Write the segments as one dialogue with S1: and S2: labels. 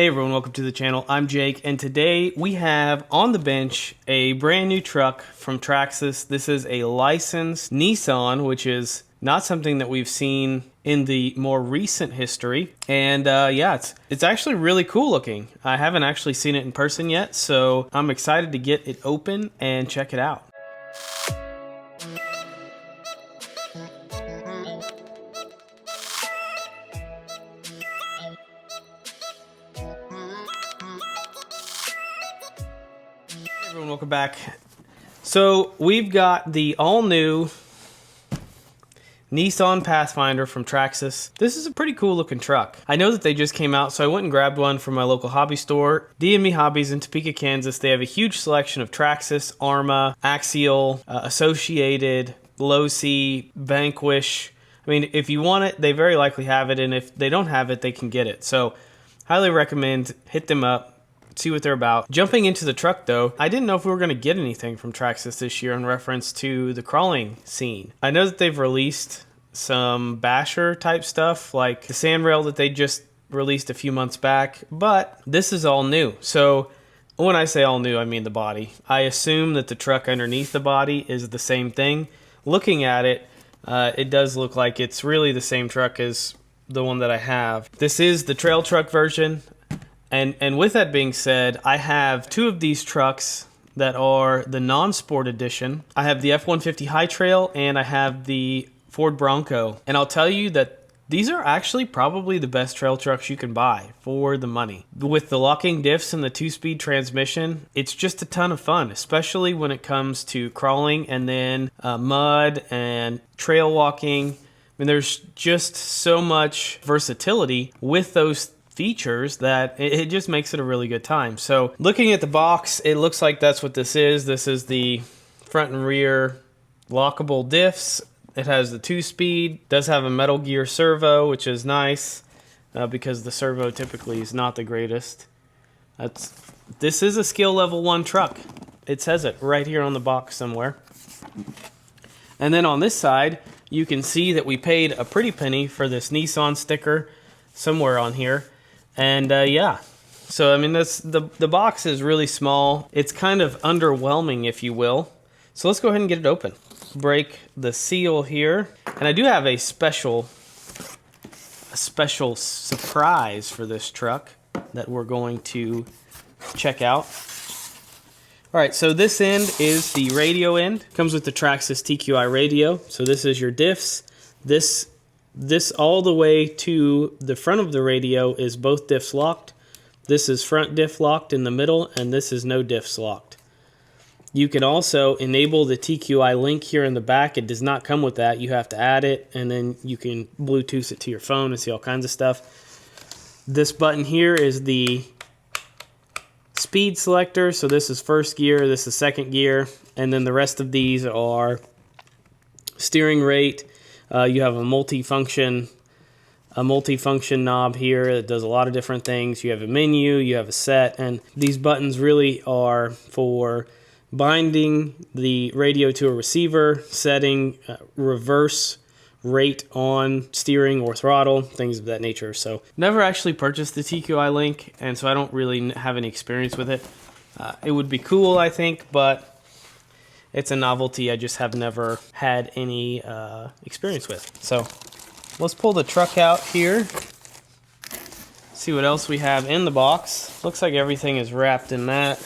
S1: Hey everyone, welcome to the channel. I'm Jake, and today we have on the bench a brand new truck from Traxxas. This is a licensed Nissan, which is not something that we've seen in the more recent history. And yeah, it's actually really cool looking. I haven't actually seen it in person yet, so I'm excited to get it open and check it out. Everyone, welcome back. So we've got the all-new Nissan Pathfinder from Traxxas. This is a pretty cool looking truck. I know that they just came out, so I went and grabbed one from my local hobby store, D&Me Hobbies in Topeka, Kansas. They have a huge selection of Traxxas, Arma, Axial, Associated, Low C, Vanquish. I mean, if you want it, they very likely have it, and if they don't have it, they can get it. So highly recommend, hit them up. See what they're about. Jumping into the truck though, I didn't know if we were going to get anything from Traxxas this year in reference to the crawling scene. I know that they've released some basher type stuff like the sandrail that they just released a few months back, but this is all new. So when I say all new, I mean the body. I assume that the truck underneath the body is the same thing. Looking at it, it does look like it's really the same truck as the one that I have. This is the trail truck version. And with that being said, I have two of these trucks that are the non-sport edition. I have the F-150 High Trail and I have the Ford Bronco. And I'll tell you that these are actually probably the best trail trucks you can buy for the money. With the locking diffs and the 2-speed transmission, it's just a ton of fun, especially when it comes to crawling and then mud and trail walking. I mean, there's just so much versatility with those features that it just makes it a really good time. So looking at the box, it looks like that's what this is. This is the front and rear lockable diffs. It has the 2-speed, does have a metal gear servo, which is nice because the servo typically is not the greatest. This is a skill level 1 truck. It says it right here on the box somewhere. And then on this side, you can see that we paid a pretty penny for this Nissan sticker somewhere on here. And yeah, so I mean, the box is really small. It's kind of underwhelming, if you will. So let's go ahead and get it open. Break the seal here. And I do have a special surprise for this truck that we're going to check out. All right, so this end is the radio end. Comes with the Traxxas TQI radio. So this is your diffs. This all the way to the front of the radio is both diffs locked. This is front diff locked in the middle, and this is no diffs locked. You can also enable the TQI link here in the back. It does not come with that. You have to add it, and then you can Bluetooth it to your phone and see all kinds of stuff. This button here is the speed selector. So this is first gear, this is second gear, and then the rest of these are steering rate. You have a multi-function knob here that does a lot of different things. You have a menu, you have a set, and these buttons really are for binding the radio to a receiver, setting reverse rate on steering or throttle, things of that nature. So never actually purchased the TQI Link, and so I don't really have any experience with it. It would be cool, I think, but it's a novelty I just have never had any experience with. So let's pull the truck out here. See what else we have in the box. Looks like everything is wrapped in that.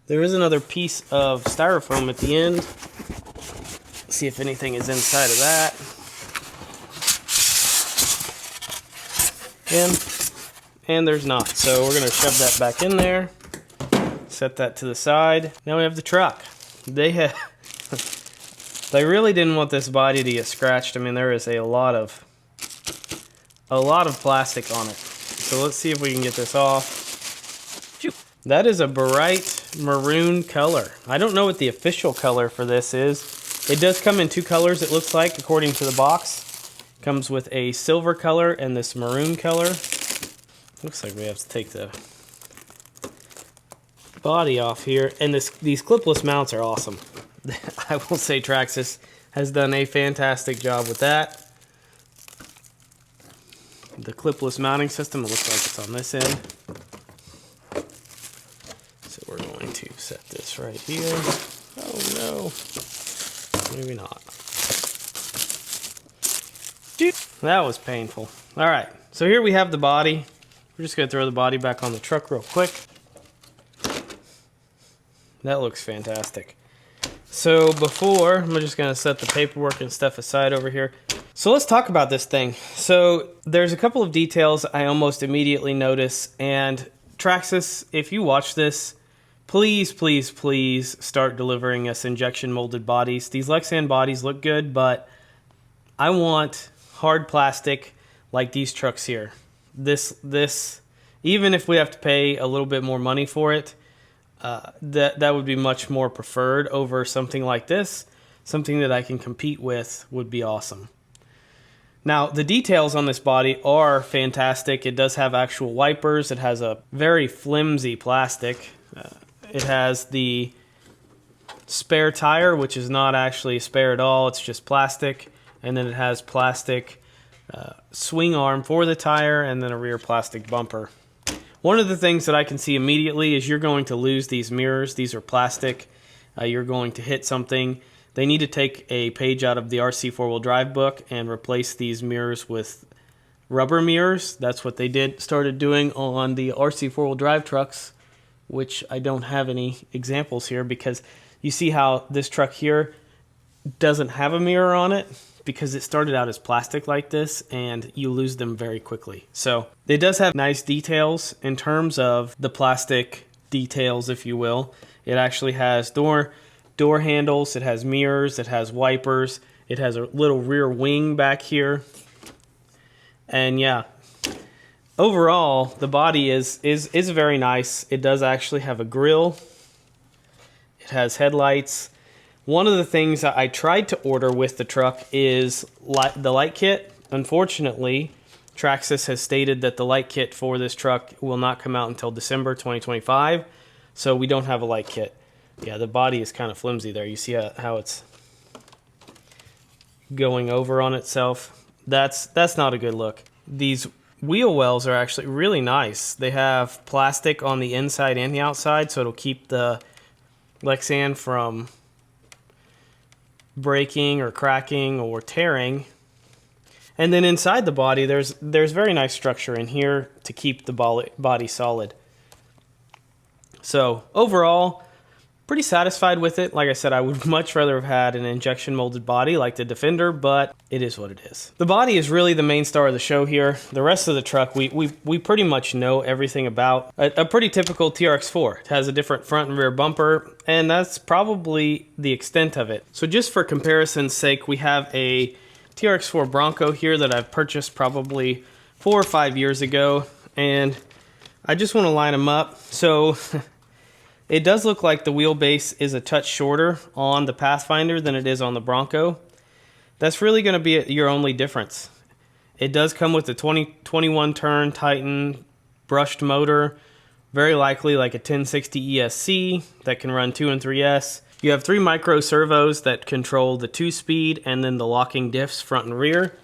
S1: There is another piece of styrofoam at the end. See if anything is inside of that. And there's not. So we're gonna shove that back in there. Set that to the side. Now we have the truck. They really didn't want this body to get scratched. I mean, there is a lot of plastic on it. So let's see if we can get this off. That is a bright maroon color. I don't know what the official color for this is. It does come in 2 colors, it looks like, according to the box. It comes with a silver color and this maroon color. Looks like we have to take the body off here, and these clipless mounts are awesome. I will say Traxxas has done a fantastic job with that. The clipless mounting system, it looks like it's on this end. this right here. Oh no, maybe not. That was painful. All right, so here we have the body. We're just gonna throw the body back on the truck real quick. That looks fantastic. So before, I'm just gonna set the paperwork and stuff aside over here. So let's talk about this thing. So there's a couple of details I almost immediately notice, and Traxxas, if you watch this, please, please, please start delivering us injection molded bodies. These Lexan bodies look good, but I want hard plastic like these trucks here. This, even if we have to pay a little bit more money for it, that would be much more preferred over something like this. Something that I can compete with would be awesome. Now, the details on this body are fantastic. It does have actual wipers. It has a very flimsy plastic. It has the spare tire, which is not actually spare at all. It's just plastic. And then it has plastic swing arm for the tire, and then a rear plastic bumper. One of the things that I can see immediately is you're going to lose these mirrors. These are plastic. You're going to hit something. They need to take a page out of the RC four-wheel drive book and replace these mirrors with rubber mirrors. That's what they started doing on the RC four-wheel drive trucks, which I don't have any examples here, because you see how this truck here doesn't have a mirror on it because it started out as plastic like this, and you lose them very quickly. So it does have nice details in terms of the plastic details, if you will. It actually has door handles, it has mirrors, it has wipers, it has a little rear wing back here. And yeah, overall the body is very nice. It does actually have a grille. It has headlights. One of the things that I tried to order with the truck is the light kit. Unfortunately, Traxxas has stated that the light kit for this truck will not come out until December 2025, so we don't have a light kit. Yeah, the body is kind of flimsy there. You see how it's going over on itself? That's not a good look. These wheel wells are actually really nice. They have plastic on the inside and the outside, so it'll keep the Lexan from breaking or cracking or tearing. And then inside the body, there's very nice structure in here to keep the body solid. So overall, pretty satisfied with it. Like I said, I would much rather have had an injection molded body like the Defender, but it is what it is. The body is really the main star of the show here. The rest of the truck, we pretty much know everything about. A pretty typical TRX4. It has a different front and rear bumper, and that's probably the extent of it. So just for comparison's sake, we have a TRX4 Bronco here that I've purchased probably 4 or 5 years ago, and I just want to line them up. So it does look like the wheelbase is a touch shorter on the Pathfinder than it is on the Bronco. That's really going to be your only difference. It does come with a 21 turn Titan brushed motor, very likely like a 1060 ESC that can run 2 and 3S. You have 3 micro servos that control the 2-speed and then the locking diffs front and rear.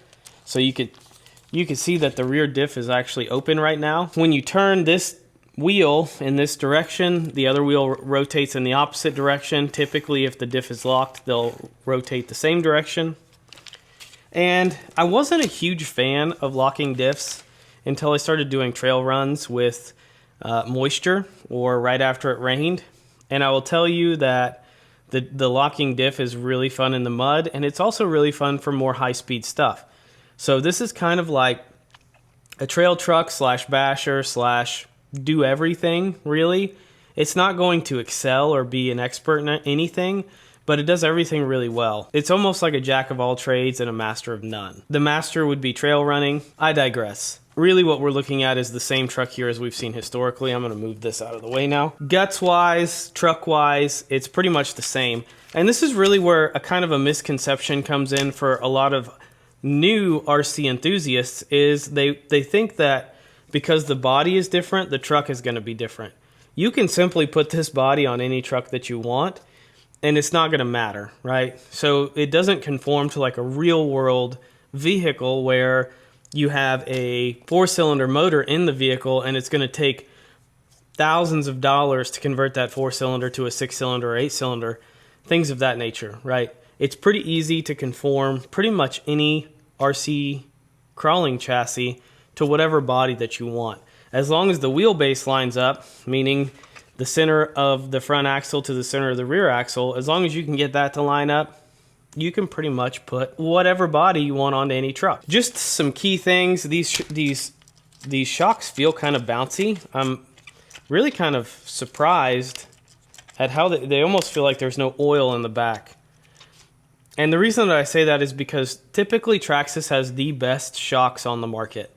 S1: So you can see that the rear diff is actually open right now. When you turn this wheel in this direction, the other wheel rotates in the opposite direction. Typically, if the diff is locked, they'll rotate the same direction. And I wasn't a huge fan of locking diffs until I started doing trail runs with moisture or right after it rained. And I will tell you that the locking diff is really fun in the mud, and it's also really fun for more high-speed stuff. So this is kind of like a trail truck slash basher slash do everything, really. It's not going to excel or be an expert in anything, but it does everything really well. It's almost like a jack of all trades and a master of none. The master would be trail running. I digress. Really what we're looking at is the same truck here as we've seen historically. I'm going to move this out of the way now. Guts-wise, truck-wise, it's pretty much the same. And this is really where a kind of a misconception comes in for a lot of new RC enthusiasts, is they think that because the body is different, the truck is going to be different. You can simply put this body on any truck that you want, and it's not going to matter, right? So it doesn't conform to like a real-world vehicle where you have a 4-cylinder motor in the vehicle and it's going to take thousands of dollars to convert that 4-cylinder to a 6-cylinder or 8-cylinder, things of that nature, right? It's pretty easy to conform pretty much any RC crawling chassis to whatever body that you want. As long as the wheelbase lines up, meaning the center of the front axle to the center of the rear axle, as long as you can get that to line up, you can pretty much put whatever body you want onto any truck. Just some key things. These shocks feel kind of bouncy. I'm really kind of surprised at how they almost feel like there's no oil in the back. And the reason that I say that is because typically Traxxas has the best shocks on the market.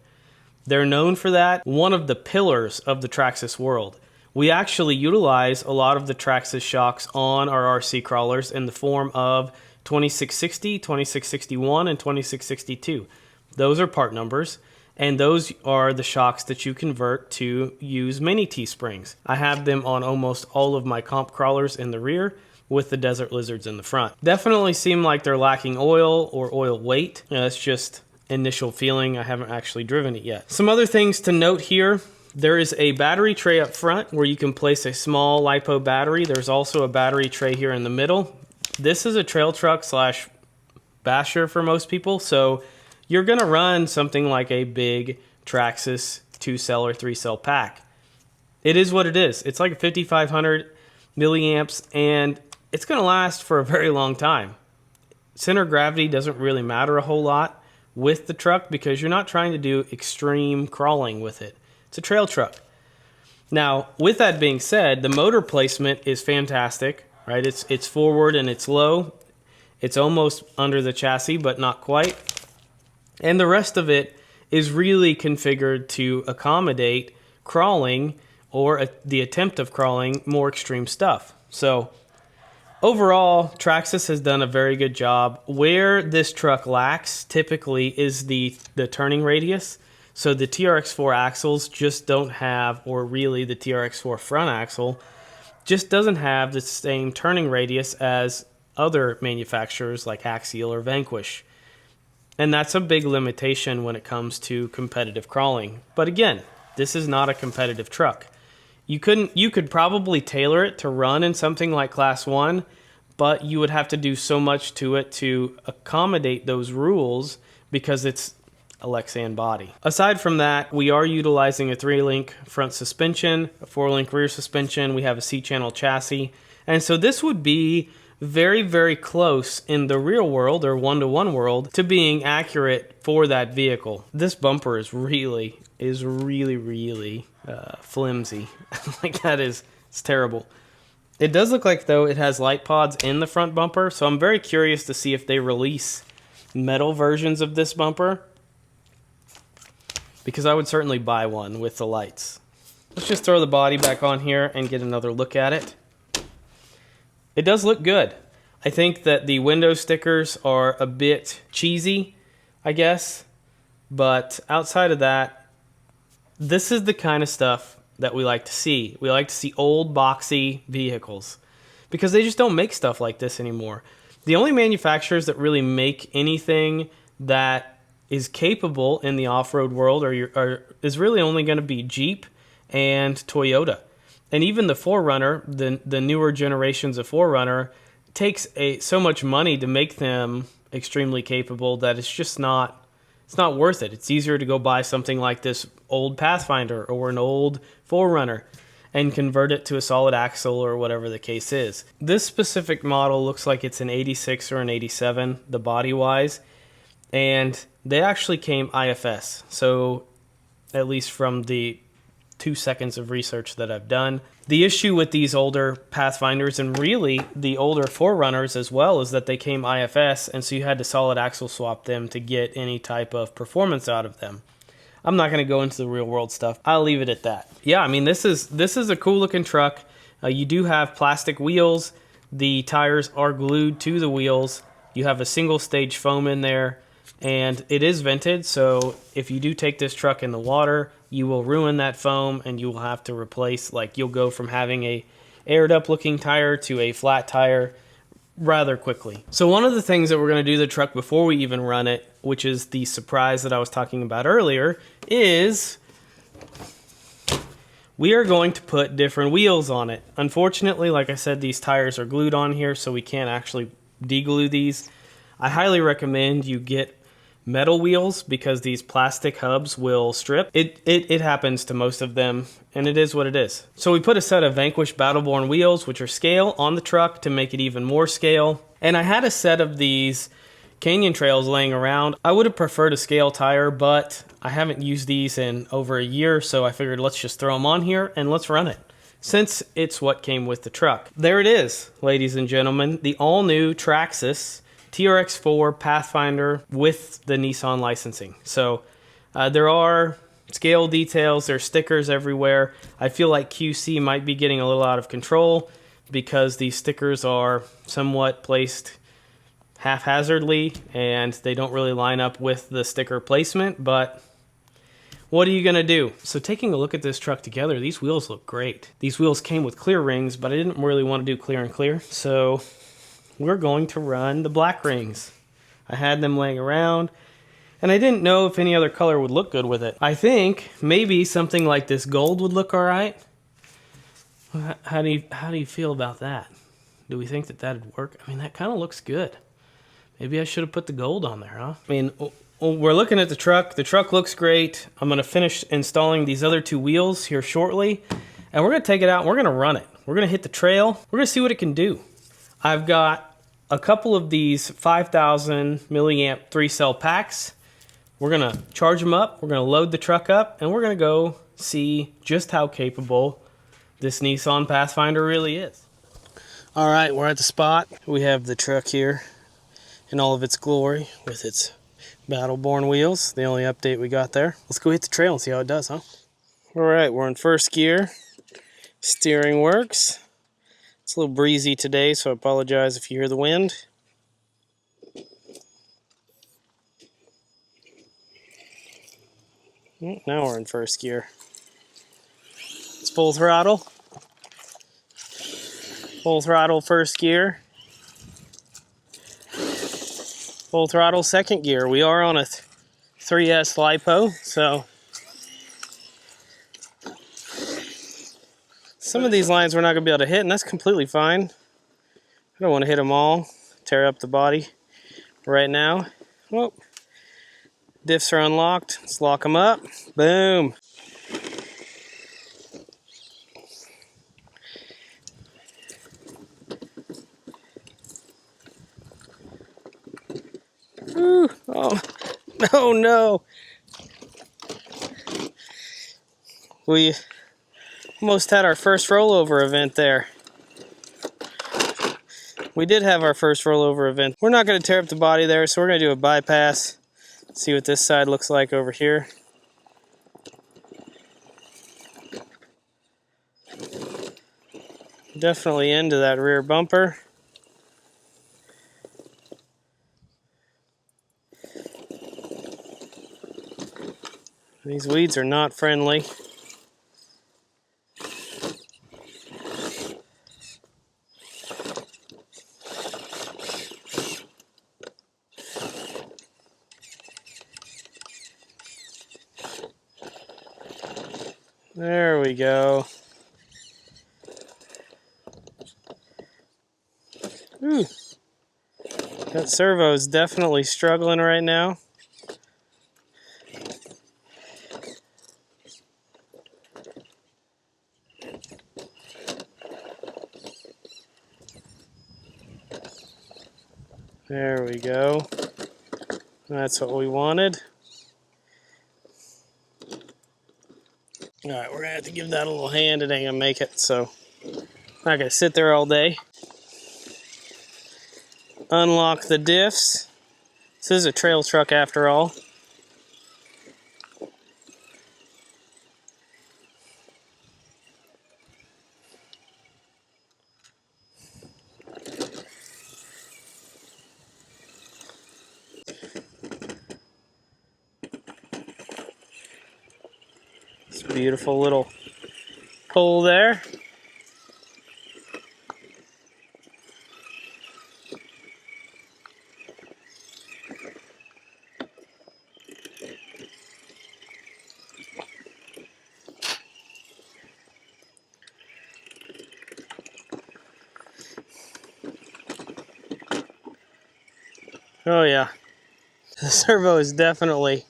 S1: They're known for that. One of the pillars of the Traxxas world. We actually utilize a lot of the Traxxas shocks on our RC crawlers in the form of 2660, 2661, and 2662. Those are part numbers, and those are the shocks that you convert to use mini T-springs. I have them on almost all of my comp crawlers in the rear with the Desert Lizards in the front. Definitely seem like they're lacking oil or oil weight. That's just initial feeling. I haven't actually driven it yet. Some other things to note here. There is a battery tray up front where you can place a small LiPo battery. There's also a battery tray here in the middle. This is a trail truck slash basher for most people, so you're gonna run something like a big Traxxas 2-cell or 3-cell pack. It is what it is. It's like 5,500 milliamps, and it's gonna last for a very long time. Center of gravity doesn't really matter a whole lot with the truck because you're not trying to do extreme crawling with it. It's a trail truck. Now, with that being said, the motor placement is fantastic, right? It's forward and it's low. It's almost under the chassis, but not quite. And the rest of it is really configured to accommodate crawling or the attempt of crawling more extreme stuff. So overall, Traxxas has done a very good job. Where this truck lacks typically is the turning radius. So the TRX4 axles just don't have, or really the TRX4 front axle, just doesn't have the same turning radius as other manufacturers like Axial or Vanquish. And that's a big limitation when it comes to competitive crawling. But again, this is not a competitive truck. You could probably tailor it to run in something like Class 1, but you would have to do so much to it to accommodate those rules because it's a Lexan body. Aside from that, we are utilizing a 3-link front suspension, a 4-link rear suspension. We have a C-channel chassis. And so this would be very, very close in the real world or one-to-one world to being accurate for that vehicle. This bumper is really flimsy. Like it's terrible. It does look like though it has light pods in the front bumper. So I'm very curious to see if they release metal versions of this bumper, because I would certainly buy one with the lights. Let's just throw the body back on here and get another look at it. It does look good. I think that the window stickers are a bit cheesy, I guess. But outside of that, this is the kind of stuff that we like to see. We like to see old, boxy vehicles because they just don't make stuff like this anymore. The only manufacturers that really make anything that is capable in the off-road world is really only going to be Jeep and Toyota. And even the 4Runner, the newer generations of 4Runner, takes so much money to make them extremely capable that it's just not worth it. It's easier to go buy something like this old Pathfinder or an old 4Runner and convert it to a solid axle or whatever the case is. This specific model looks like it's an 86 or an 87, the body-wise, and they actually came IFS, so at least from the 2 seconds of research that I've done. The issue with these older Pathfinders and really the older 4Runners as well is that they came IFS, and so you had to solid axle swap them to get any type of performance out of them. I'm not going to go into the real world stuff. I'll leave it at that. Yeah, I mean, this is a cool looking truck. You do have plastic wheels. The tires are glued to the wheels. You have a single stage foam in there. And it is vented, so if you do take this truck in the water, you will ruin that foam and you will have to replace, like you'll go from having a aired up looking tire to a flat tire rather quickly. So one of the things that we're going to do to the truck before we even run it, which is the surprise that I was talking about earlier, is we are going to put different wheels on it. Unfortunately, like I said, these tires are glued on here, so we can't actually deglue these. I highly recommend you get metal wheels because these plastic hubs will strip. It happens to most of them, and it is what it is. So we put a set of Vanquish Battleborn wheels, which are scale, on the truck to make it even more scale. And I had a set of these Canyon Trails laying around. I would have preferred a scale tire, but I haven't used these in over a year, so I figured let's just throw them on here and let's run it, since it's what came with the truck. There it is, ladies and gentlemen, the all-new Traxxas TRX4 Pathfinder with the Nissan licensing. So there are scale details, there's stickers everywhere. I feel like QC might be getting a little out of control because these stickers are somewhat placed haphazardly and they don't really line up with the sticker placement, but what are you gonna do? So taking a look at this truck together, these wheels look great. These wheels came with clear rings, but I didn't really want to do clear and clear, so we're going to run the black rings. I had them laying around, and I didn't know if any other color would look good with it. I think maybe something like this gold would look all right. How do you feel about that? Do we think that that'd work? I mean, that kind of looks good. Maybe I should have put the gold on there, huh? I mean, we're looking at the truck. The truck looks great. I'm going to finish installing these other two wheels here shortly, and we're going to take it out and we're going to run it. We're going to hit the trail. We're going to see what it can do. I've got a couple of these 5,000 milliamp 3-cell packs. We're going to charge them up. We're going to load the truck up, and we're going to go see just how capable this Nissan Pathfinder really is. All right, we're at the spot. We have the truck here in all of its glory with its Battleborn wheels. The only update we got there. Let's go hit the trail and see how it does, huh? All right, we're in first gear. Steering works. It's a little breezy today, so I apologize if you hear the wind. Now we're in first gear. It's full throttle. Full throttle first gear. Full throttle second gear. We are on a 3S LiPo, so some of these lines we're not going to be able to hit, and that's completely fine. I don't want to hit them all, tear up the body right now. Whoop. Diffs are unlocked. Let's lock them up. Boom. Ooh. Oh no. We almost had our first rollover event there. We did have our first rollover event. We're not going to tear up the body there, so we're going to do a bypass. See what this side looks like over here. Definitely into that rear bumper. These weeds are not friendly. There we go. Ooh. That servo is definitely struggling right now. There we go. That's what we wanted. Alright, we're going to have to give that a little hand. It ain't going to make it, so I'm not going to sit there all day. Unlock the diffs. This is a trail truck after all. This beautiful little pole there. Oh yeah, the servo is definitely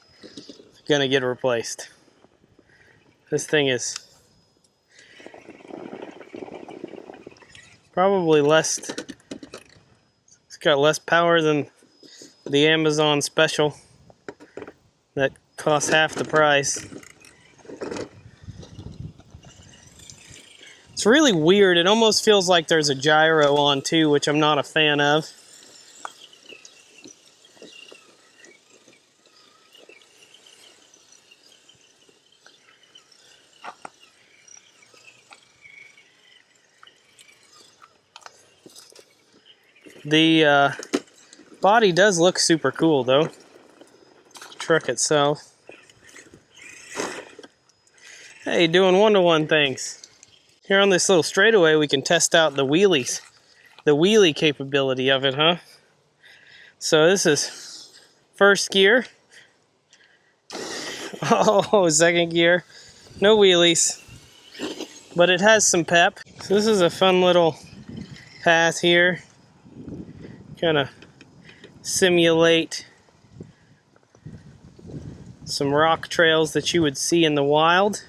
S1: gonna get replaced. This thing is probably less, it's got less power than the Amazon Special that costs half the price. It's really weird. It almost feels like there's a gyro on too, which I'm not a fan of. The body does look super cool though, the truck itself. Hey, doing one-to-one things. Here on this little straightaway we can test out the wheelies. The wheelie capability of it, huh? So this is first gear. Oh, second gear. No wheelies. But it has some pep. So this is a fun little path here. Kind of simulate some rock trails that you would see in the wild.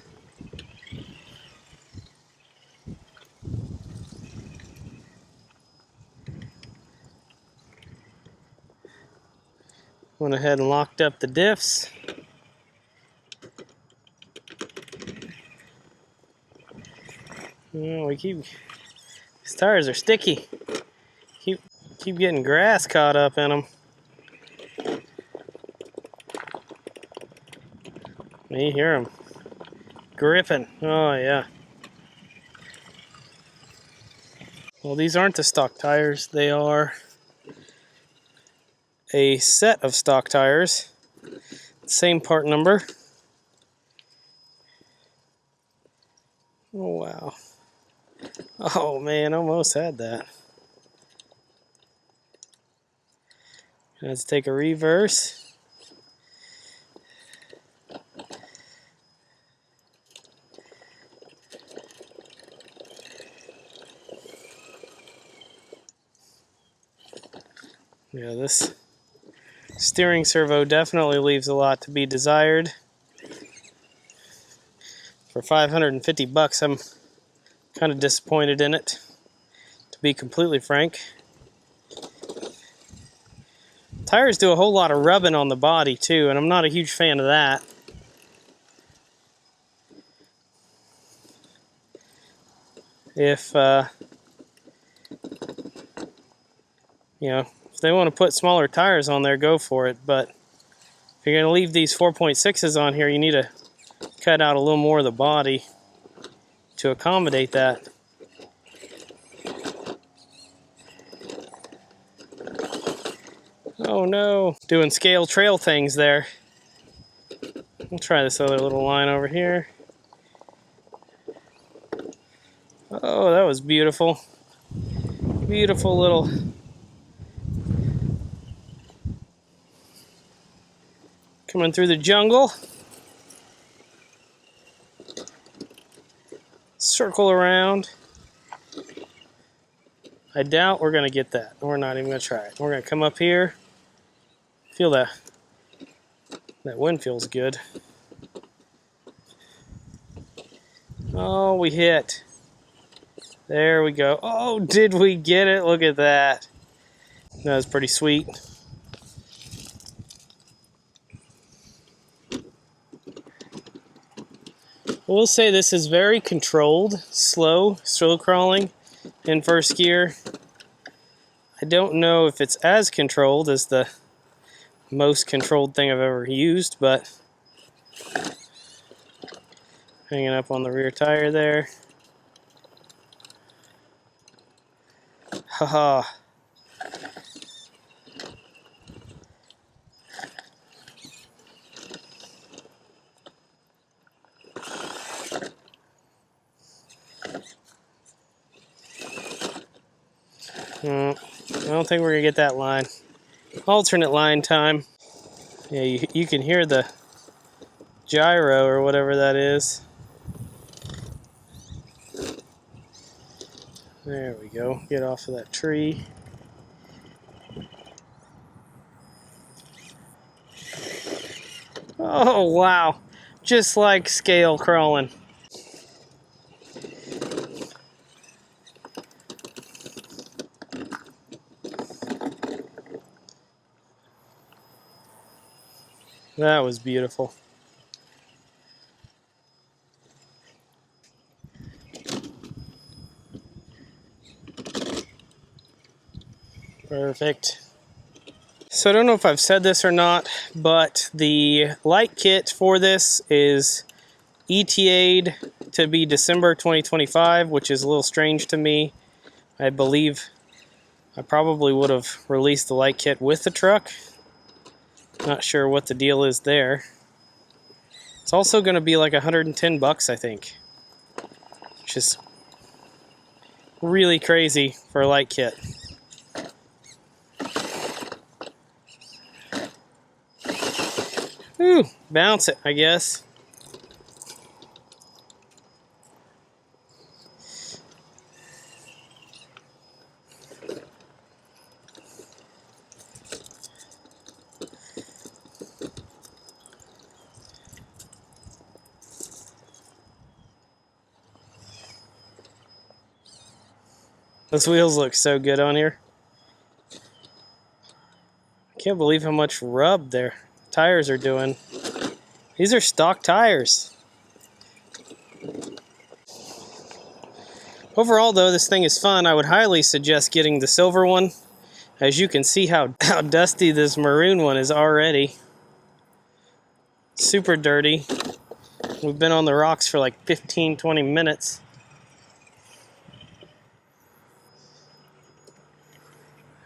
S1: Went ahead and locked up the diffs. Oh, these tires are sticky. Keep getting grass caught up in them. You hear them gripping. Oh yeah. Well, these aren't the stock tires. They are a set of stock tires. Same part number. Oh wow. Oh man, almost had that. Let's take a reverse. Yeah, this steering servo definitely leaves a lot to be desired. For 550 bucks, I'm kind of disappointed in it, to be completely frank. Tires do a whole lot of rubbing on the body too, and I'm not a huge fan of that. If you know, if they want to put smaller tires on there, go for it. But if you're going to leave these 4.6s on here, you need to cut out a little more of the body to accommodate that. Oh no, doing scale trail things there. We'll try this other little line over here. Oh, that was beautiful. Beautiful little coming through the jungle. Circle around. I doubt we're going to get that. We're not even going to try it. We're going to come up here. Feel that wind feels good. Oh, we hit. There we go. Oh, did we get it? Look at that. That was pretty sweet. We'll say this is very controlled, slow crawling in first gear. I don't know if it's as controlled as the most controlled thing I've ever used, but hanging up on the rear tire there. Haha. I don't think we're gonna get that line. Alternate line time. Yeah, you can hear the gyro or whatever that is. There we go. Get off of that tree. Oh, wow. Just like scale crawling. That was beautiful. Perfect. So I don't know if I've said this or not, but the light kit for this is ETA'd to be December 2025, which is a little strange to me. I believe I probably would have released the light kit with the truck. Not sure what the deal is there. It's also going to be like 110 bucks, I think, which is really crazy for a light kit. Ooh, bounce it, I guess. Those wheels look so good on here. I can't believe how much rub their tires are doing. These are stock tires. Overall though, this thing is fun. I would highly suggest getting the silver one. As you can see how dusty this maroon one is already. Super dirty. We've been on the rocks for like 15-20 minutes.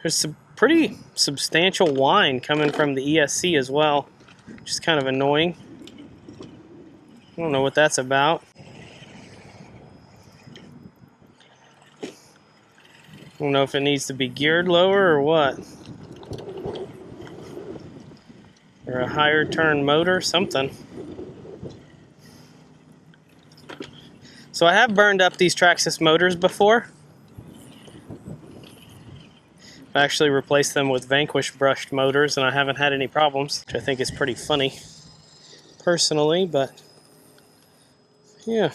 S1: There's some pretty substantial whine coming from the ESC as well, which is kind of annoying. I don't know what that's about. I don't know if it needs to be geared lower or what. Or a higher turn motor, something. So I have burned up these Traxxas motors before. I actually replaced them with Vanquish brushed motors and I haven't had any problems, which I think is pretty funny personally, but yeah.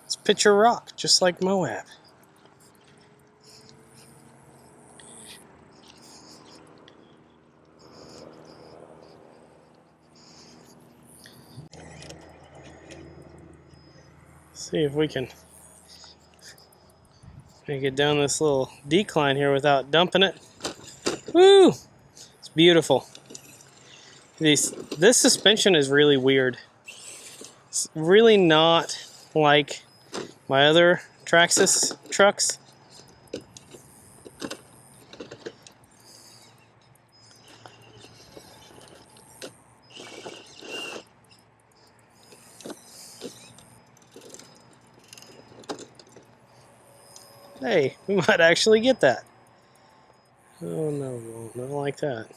S1: It's picture rock, just like Moab. See if we can make it down this little decline here without dumping it. Woo! It's beautiful. This suspension is really weird. It's really not like my other Traxxas trucks. Hey, we might actually get that. Oh no, we won't. Not like that.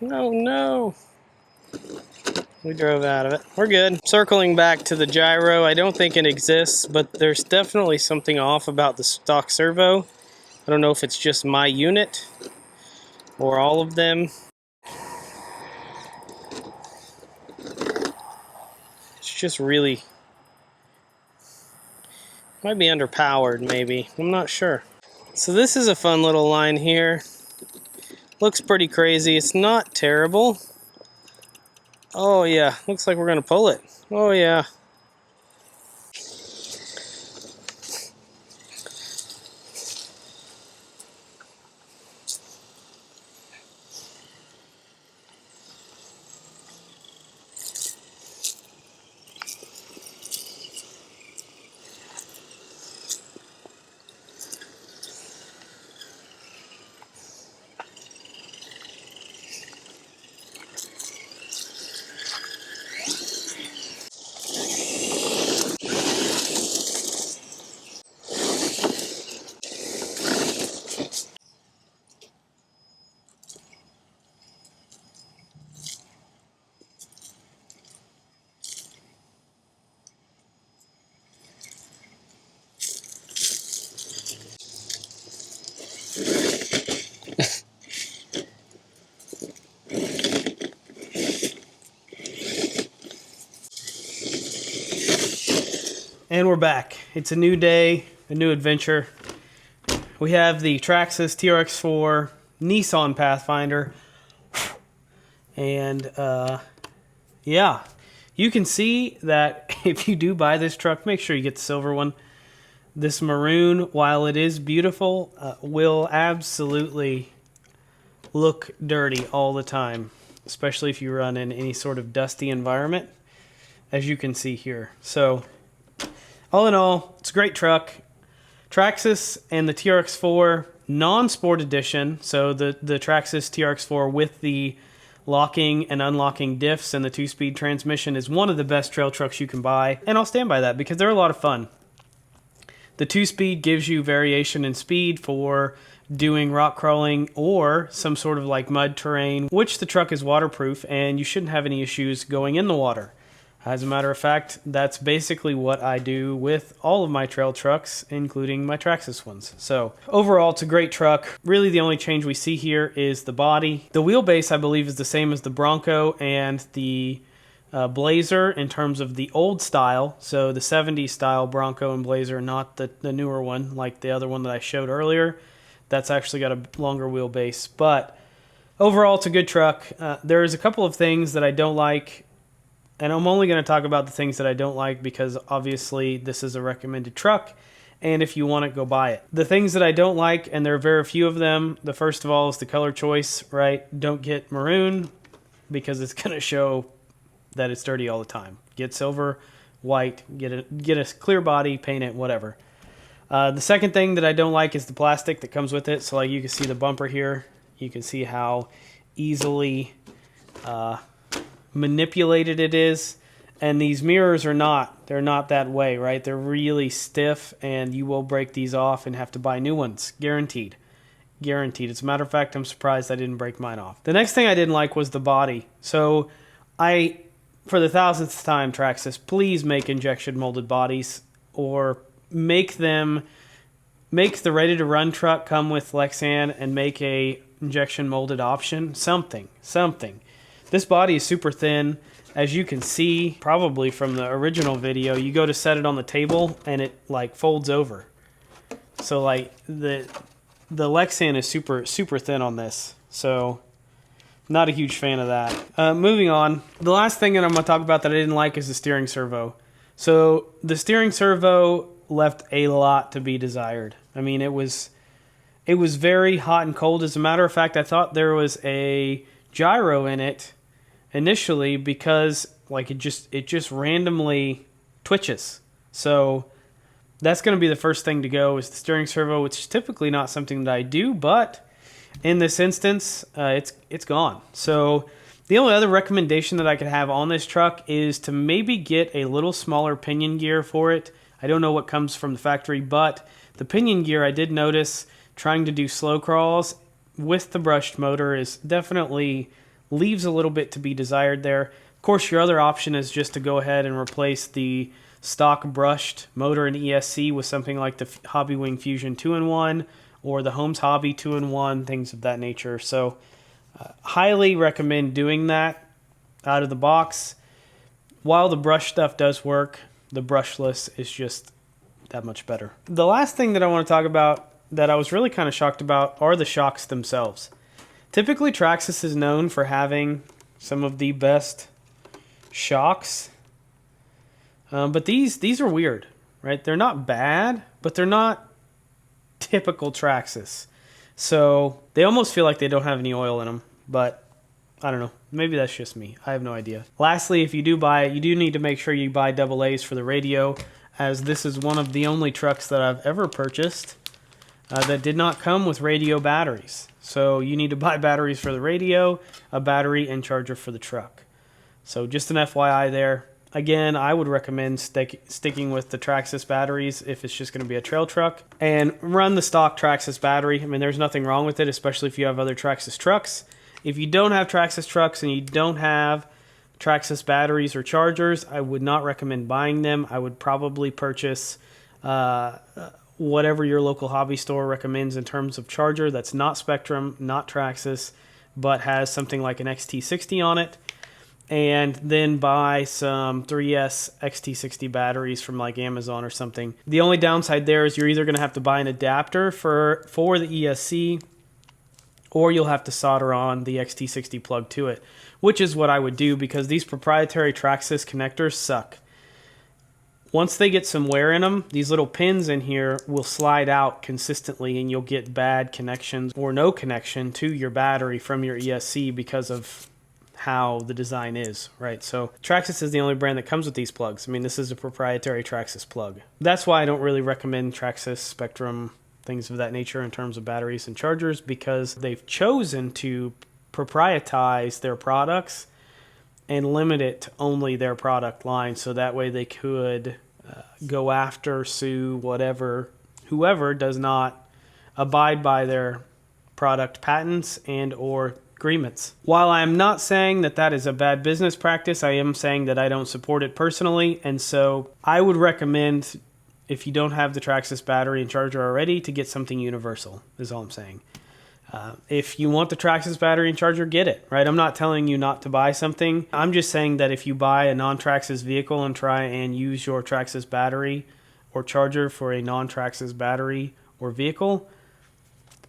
S1: Oh no. We drove out of it. We're good. Circling back to the gyro, I don't think it exists, but there's definitely something off about the stock servo. I don't know if it's just my unit or all of them. It's just really... might be underpowered, maybe. I'm not sure. So this is a fun little line here. Looks pretty crazy. It's not terrible. Oh yeah, looks like we're gonna pull it. Oh yeah. And we're back. It's a new day, a new adventure. We have the Traxxas TRX4 Nissan Pathfinder. And yeah, you can see that if you do buy this truck, make sure you get the silver one. This maroon, while it is beautiful, will absolutely look dirty all the time, especially if you run in any sort of dusty environment, as you can see here. So all in all, it's a great truck. Traxxas and the TRX4 non-sport edition, so the Traxxas TRX4 with the locking and unlocking diffs and the 2-speed transmission is one of the best trail trucks you can buy, and I'll stand by that because they're a lot of fun. The 2-speed gives you variation in speed for doing rock crawling or some sort of like mud terrain, which the truck is waterproof and you shouldn't have any issues going in the water. As a matter of fact, that's basically what I do with all of my trail trucks, including my Traxxas ones. So overall, it's a great truck. Really, the only change we see here is the body. The wheelbase, I believe, is the same as the Bronco and the Blazer in terms of the old style. So the 70s style Bronco and Blazer, not the newer one, like the other one that I showed earlier. That's actually got a longer wheelbase. But overall, it's a good truck. There's a couple of things that I don't like. And I'm only going to talk about the things that I don't like because obviously this is a recommended truck. And if you want it, go buy it. The things that I don't like, and there are very few of them, the first of all is the color choice, right? Don't get maroon because it's going to show that it's dirty all the time. Get silver, white, get a clear body, paint it, whatever. The second thing that I don't like is the plastic that comes with it. So like you can see the bumper here. You can see how easily manipulated it is, and these mirrors are not. They're not that way, right? They're really stiff, and you will break these off and have to buy new ones. Guaranteed. Guaranteed. As a matter of fact, I'm surprised I didn't break mine off. The next thing I didn't like was the body. So for the 1000th time, Traxxas, please make injection molded bodies, or make the ready-to-run truck come with Lexan and make a injection molded option. Something. This body is super thin. As you can see, probably from the original video, you go to set it on the table and it like folds over. So like the Lexan is super thin on this. So not a huge fan of that. Moving on. The last thing that I'm going to talk about that I didn't like is the steering servo. So the steering servo left a lot to be desired. I mean, it was very hot and cold. As a matter of fact, I thought there was a gyro in it initially because like it just randomly twitches. So that's going to be the first thing to go is the steering servo, which is typically not something that I do, but in this instance, it's gone. So the only other recommendation that I could have on this truck is to maybe get a little smaller pinion gear for it. I don't know what comes from the factory, but the pinion gear I did notice trying to do slow crawls with the brushed motor is definitely leaves a little bit to be desired there. Of course, your other option is just to go ahead and replace the stock brushed motor and ESC with something like the Hobbywing Fusion 2-in-1 or the Holmes Hobby 2-in-1, things of that nature. So highly recommend doing that out of the box. While the brush stuff does work, the brushless is just that much better. The last thing that I want to talk about that I was really kind of shocked about are the shocks themselves. Typically, Traxxas is known for having some of the best shocks, but these are weird, right? They're not bad, but they're not typical Traxxas. So they almost feel like they don't have any oil in them, but I don't know. Maybe that's just me. I have no idea. Lastly, if you do buy it, you do need to make sure you buy AA's for the radio, as this is one of the only trucks that I've ever purchased that did not come with radio batteries. So you need to buy batteries for the radio, a battery, and charger for the truck. So just an FYI there. Again, I would recommend sticking with the Traxxas batteries if it's just going to be a trail truck. And run the stock Traxxas battery. I mean, there's nothing wrong with it, especially if you have other Traxxas trucks. If you don't have Traxxas trucks and you don't have Traxxas batteries or chargers, I would not recommend buying them. I would probably purchase whatever your local hobby store recommends in terms of charger that's not Spectrum, not Traxxas, but has something like an XT60 on it. and then buy some 3S XT60 batteries from like Amazon or something. The only downside there is you're either going to have to buy an adapter for the ESC, or you'll have to solder on the XT60 plug to it, which is what I would do because these proprietary Traxxas connectors suck. Once they get some wear in them, these little pins in here will slide out consistently and you'll get bad connections or no connection to your battery from your ESC because of how the design is, right? So Traxxas is the only brand that comes with these plugs. I mean, this is a proprietary Traxxas plug. That's why I don't really recommend Traxxas, Spectrum, things of that nature in terms of batteries and chargers, because they've chosen to proprietize their products and limit it to only their product line, so that way they could go after, sue, whoever does not abide by their product patents and or agreements. While I am not saying that that is a bad business practice, I am saying that I don't support it personally, and so I would recommend, if you don't have the Traxxas battery and charger already, to get something universal, is all I'm saying. If you want the Traxxas battery and charger, get it, right? I'm not telling you not to buy something. I'm just saying that if you buy a non-Traxxas vehicle and try and use your Traxxas battery or charger for a non-Traxxas battery or vehicle,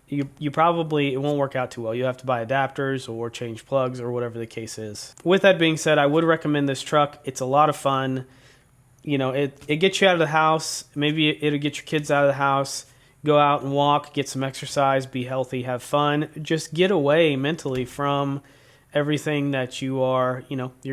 S1: you probably, it won't work out too well. You have to buy adapters or change plugs or whatever the case is. With that being said, I would recommend this truck. It's a lot of fun. You know, it gets you out of the house. Maybe it'll get your kids out of the house. Go out and walk, get some exercise, be healthy, have fun. Just get away mentally from everything that you're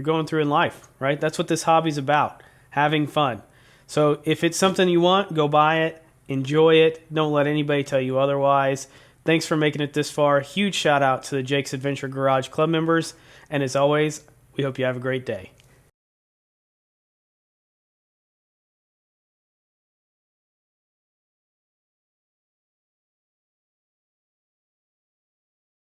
S1: going through in life, right? That's what this hobby's about, having fun. So if it's something you want, go buy it, enjoy it. Don't let anybody tell you otherwise. Thanks for making it this far. Huge shout out to the Jake's Adventure Garage Club members. And as always, we hope you have a great day.